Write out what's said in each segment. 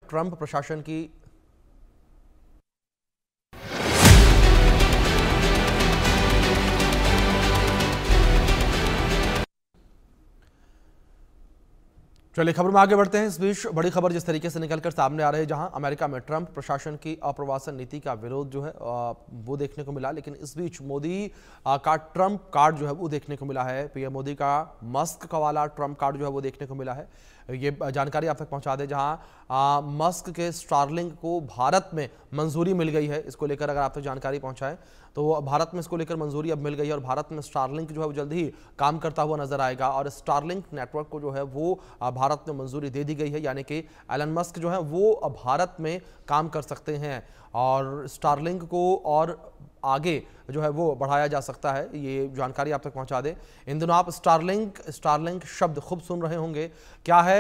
Trump प्रशासन की चलिए खबर में आगे बढ़ते हैं। इस बीच बड़ी खबर जिस तरीके से निकलकर सामने आ रही है, जहां अमेरिका में ट्रंप प्रशासन की अप्रवासन नीति का विरोध जो है वो देखने को मिला, लेकिन इस बीच मोदी का ट्रंप कार्ड जो है वो देखने को मिला है। पीएम मोदी का मस्क का वाला ट्रंप कार्ड जो है वो देखने को मिला है। ये जानकारी आप तक पहुंचा दें, जहां मस्क के स्टारलिंक को भारत में मंजूरी मिल गई है। इसको लेकर अगर आप तक जानकारी पहुंचाएं तो भारत में इसको लेकर मंजूरी अब मिल गई है और भारत में स्टारलिंक जो है वो जल्द ही काम करता हुआ नजर आएगा। और स्टारलिंक नेटवर्क को जो है वो भारत में मंजूरी दे दी गई है, यानी कि एलन मस्क जो है वो भारत में काम कर सकते हैं और स्टारलिंक को और आगे जो है वो बढ़ाया जा सकता है। ये जानकारी आप तक पहुंचा दें। इन दिनों आप स्टारलिंक शब्द खूब सुन रहे होंगे। क्या है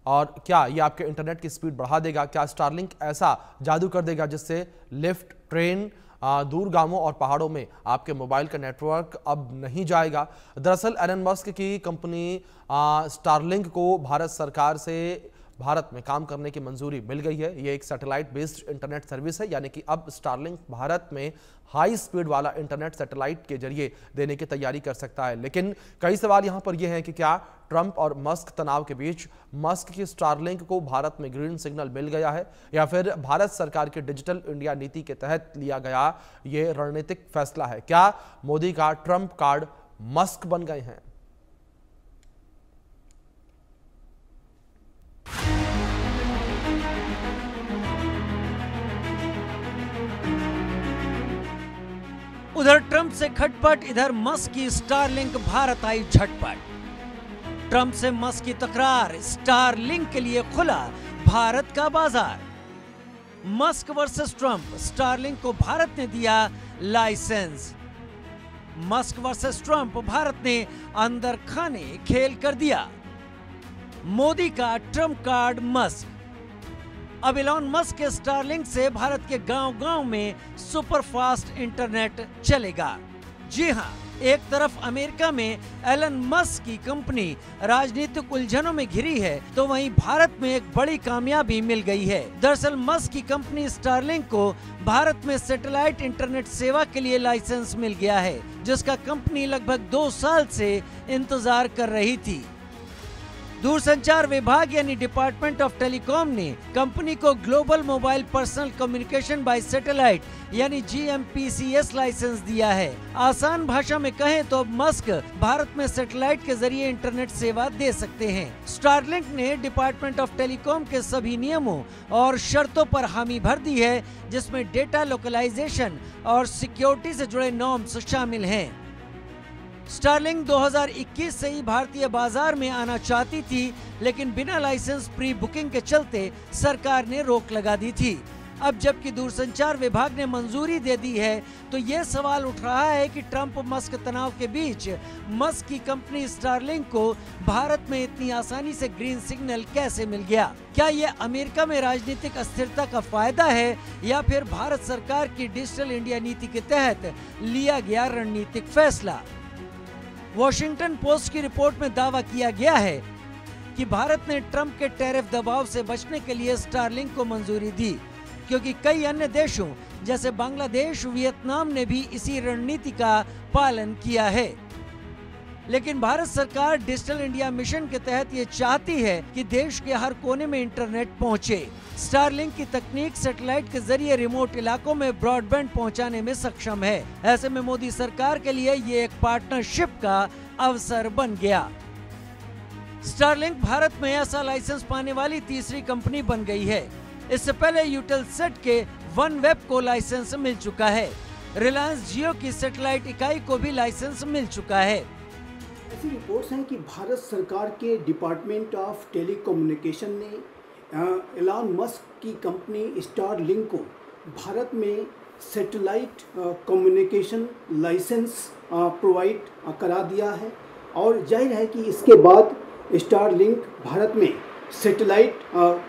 और क्या ये आपके इंटरनेट की स्पीड बढ़ा देगा? क्या स्टारलिंक ऐसा जादू कर देगा जिससे लिफ्ट, ट्रेन, दूर गांवों और पहाड़ों में आपके मोबाइल का नेटवर्क अब नहीं जाएगा? दरअसल एलन मस्क की कंपनी स्टारलिंक को भारत सरकार से भारत में काम करने की मंजूरी मिल गई है। ये एक सैटेलाइट बेस्ड इंटरनेट सर्विस है, यानी कि अब स्टारलिंक भारत में हाई स्पीड वाला इंटरनेट सैटेलाइट के जरिए देने की तैयारी कर सकता है। लेकिन कई सवाल यहां पर यह है कि क्या ट्रंप और मस्क तनाव के बीच मस्क की स्टारलिंक को भारत में ग्रीन सिग्नल मिल गया है, या फिर भारत सरकार की डिजिटल इंडिया नीति के तहत लिया गया यह रणनीतिक फैसला है? क्या मोदी का ट्रंप कार्ड मस्क बन गए हैं? उधर ट्रंप से खटपट, इधर मस्क की स्टारलिंक भारत आई झटपट। ट्रंप से मस्क की तकरार, स्टारलिंक के लिए खुला भारत का बाजार। मस्क वर्सेस ट्रंप, स्टारलिंक को भारत ने दिया license. Musk versus Trump, Bharat ने अंदर खाने खेल कर दिया। मोदी का ट्रंप कार्ड मस्क। अब एलन मस्क के स्टारलिंक से भारत के गांव-गांव में सुपरफास्ट इंटरनेट चलेगा। जी हां, एक तरफ अमेरिका में एलन मस्क की कंपनी राजनीतिक उलझनों में घिरी है, तो वहीं भारत में एक बड़ी कामयाबी मिल गई है। दरअसल मस्क की कंपनी स्टारलिंक को भारत में सैटेलाइट इंटरनेट सेवा के लिए लाइसेंस मिल गया है, जिसका कंपनी लगभग 2 साल से इंतजार कर रही थी। दूरसंचार विभाग यानी डिपार्टमेंट ऑफ टेलीकॉम ने कंपनी को global mobile personal communication bye satellite यानी GMPCS लाइसेंस दिया है। आसान भाषा में कहें तो अब मस्क भारत में सैटेलाइट के जरिए इंटरनेट सेवा दे सकते हैं। स्टारलिंक ने डिपार्टमेंट ऑफ टेलीकॉम के सभी नियमों और शर्तों पर हामी भर दी है, जिसमें डेटा लोकलाइजेशन और सिक्योरिटी से जुड़े नॉर्म्स शामिल हैं। स्टारलिंक 2021 से ही भारतीय बाजार में आना चाहती थी, लेकिन बिना लाइसेंस प्री बुकिंग के चलते सरकार ने रोक लगा दी थी। अब जबकि दूरसंचार विभाग ने मंजूरी दे दी है, तो ये सवाल उठ रहा है कि ट्रंप मस्क तनाव के बीच मस्क की कंपनी स्टारलिंक को भारत में इतनी आसानी से ग्रीन सिग्नल कैसे मिल गया? क्या ये अमेरिका में राजनीतिक अस्थिरता का फायदा है, या फिर भारत सरकार की डिजिटल इंडिया नीति के तहत लिया गया रणनीतिक फैसला? वॉशिंगटन पोस्ट की रिपोर्ट में दावा किया गया है कि भारत ने ट्रंप के टैरिफ दबाव से बचने के लिए स्टारलिंक को मंजूरी दी, क्योंकि कई अन्य देशों जैसे बांग्लादेश, वियतनाम ने भी इसी रणनीति का पालन किया है। लेकिन भारत सरकार डिजिटल इंडिया मिशन के तहत ये चाहती है कि देश के हर कोने में इंटरनेट पहुंचे। स्टारलिंक की तकनीक सैटेलाइट के जरिए रिमोट इलाकों में ब्रॉडबैंड पहुंचाने में सक्षम है। ऐसे में मोदी सरकार के लिए ये एक पार्टनरशिप का अवसर बन गया। स्टारलिंक भारत में ऐसा लाइसेंस पाने वाली तीसरी कंपनी बन गई है। इससे पहले यूटेलसेट के OneWeb को लाइसेंस मिल चुका है। रिलायंस जियो की सैटेलाइट इकाई को भी लाइसेंस मिल चुका है। ऐसी रिपोर्ट्स हैं कि भारत सरकार के डिपार्टमेंट ऑफ टेलीकम्युनिकेशन ने एलन मस्क की कंपनी स्टारलिंक को भारत में सैटेलाइट कम्युनिकेशन लाइसेंस प्रोवाइड करा दिया है, और जाहिर है कि इसके बाद स्टारलिंक भारत में सैटेलाइट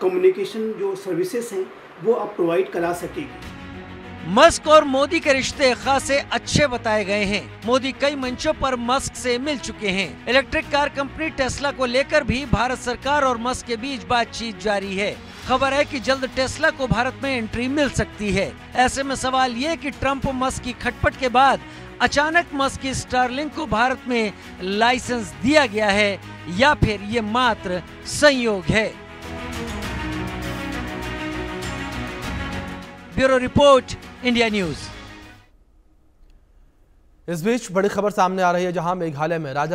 कम्युनिकेशन जो सर्विसेज हैं वो अब प्रोवाइड करा सकेगी। मस्क और मोदी के रिश्ते खासे अच्छे बताए गए हैं। मोदी कई मंचों पर मस्क से मिल चुके हैं। इलेक्ट्रिक कार कंपनी टेस्ला को लेकर भी भारत सरकार और मस्क के बीच बातचीत जारी है। खबर है कि जल्द टेस्ला को भारत में एंट्री मिल सकती है। ऐसे में सवाल ये कि ट्रंप और मस्क की खटपट के बाद अचानक मस्क की स्टारलिंक को भारत में लाइसेंस दिया गया है या फिर ये मात्र संयोग है। Bureau report, India news. इस बीच बड़ी खबर सामने आ रही है, जहां मेघालय में राजा